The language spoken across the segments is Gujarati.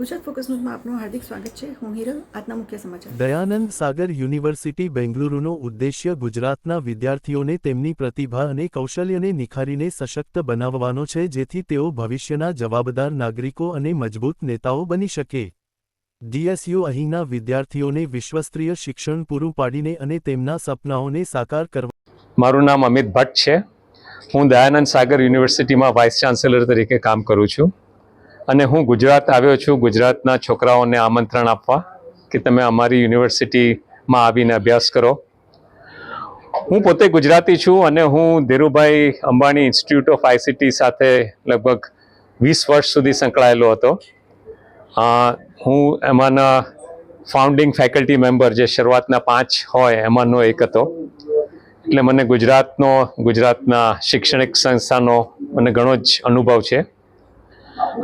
ગુજરાત ફોકસ ન્યૂઝમાં આપનું હાર્દિક સ્વાગત છે. હું હિરલ. આજના મુખ્ય સમાચાર. દયાનંદ સાગર યુનિવર્સિટી બેંગલુરુનો ઉદ્દેશ્ય ગુજરાતના વિદ્યાર્થીઓને તેમની પ્રતિભા અને કૌશલ્યને નિખારીને સશક્ત બનાવવાનો છે, જેથી તેઓ ભવિષ્યના જવાબદાર નાગરિકો અને મજબૂત નેતાઓ બની શકે. ડીએસયુ અહીંના વિદ્યાર્થીઓને વિશ્વસ્તરીય શિક્ષણ પૂરું પાડીને અને તેમના સપનાઓને સાકાર કરવા. મારું નામ અમિત ભટ્ટ છે. હું દયાનંદ સાગર યુનિવર્સિટીમાં વાઇસ ચાન્સેલર તરીકે કામ કરું છું અને હું ગુજરાત આવ્યો છું ગુજરાતના છોકરાઓને આમંત્રણ આપવા કે તમે અમારી યુનિવર્સિટીમાં આવીને અભ્યાસ કરો. હું પોતે ગુજરાતી છું અને હું Dhirubhai Ambani institute of ICT સાથે લગભગ 20 વર્ષ સુધી સંકળાયેલો હતો. હું એમાંના ફાઉન્ડિંગ ફેકલ્ટી મેમ્બર, જે શરૂઆતના 5 હોય એમાંનો એક હતો. એટલે મને ગુજરાતના શૈક્ષણિક સંસ્થાનો મને ઘણો જ અનુભવ છે.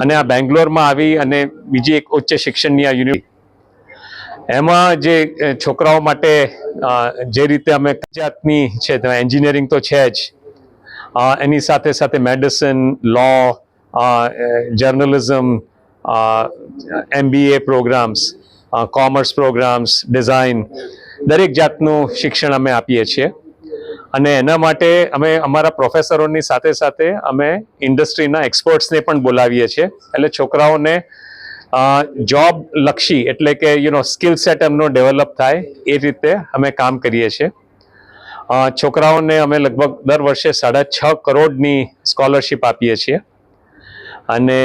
અને આ બેંગ્લોરમાં આવી અને બીજી એક ઉચ્ચ શિક્ષણની આ યુનિવર્સિટી, એમાં જે છોકરાઓ માટે જે રીતે અમે જાતની છે, એન્જિનિયરિંગ તો છે જ, એની સાથે સાથે medicine, law, journalism, MBA programmes, commerce programmes, design, દરેક જાતનું શિક્ષણ અમે આપીએ છીએ. અને એના માટે અમે અમારા પ્રોફેસરોની સાથે સાથે અમે ઇન્ડસ્ટ્રીના એક્સપર્ટ્સને પણ બોલાવીએ છીએ. એટલે છોકરાઓને જોબ લક્ષી, એટલે કે સ્કિલ સેટ એમનો ડેવલપ થાય એ રીતે અમે કામ કરીએ છીએ. છોકરાઓને અમે લગભગ દર વર્ષે 6.5 કરોડની સ્કોલરશિપ આપીએ છીએ. અને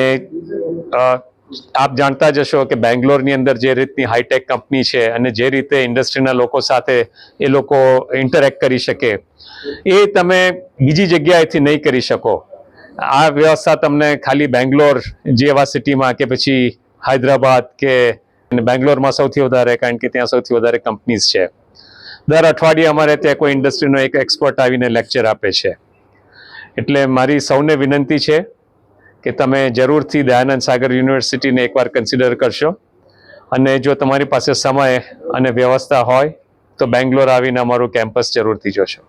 આપ જાણતા જ હશો કે બેંગ્લોરની અંદર જે રીતની હાઈટેક કંપની છે અને જે રીતે ઇન્ડસ્ટ્રીના લોકો સાથે એ લોકો ઇન્ટરેક્ટ કરી શકે, એ તમે બીજી જગ્યાએથી નહીં કરી શકો. આ વ્યવસ્થા તમને ખાલી બેંગ્લોર જેવા સિટીમાં કે પછી હૈદરાબાદ કે બેંગ્લોરમાં સૌથી વધારે, કારણ કે ત્યાં સૌથી વધારે કંપનીઝ છે. દર અઠવાડિયે અમારે ત્યાં કોઈ ઇન્ડસ્ટ્રીનો એક એક્સપર્ટ આવીને લેક્ચર આપે છે. એટલે મારી સૌને વિનંતી છે કે તમે જરૂરથી દયાનંદ સાગર યુનિવર્સિટીને એકવાર કન્સિડર કરશો. અને જો તમારી પાસે સમય અને વ્યવસ્થા હોય તો બેંગ્લોર આવીને અમારું કેમ્પસ જરૂરથી જોશો.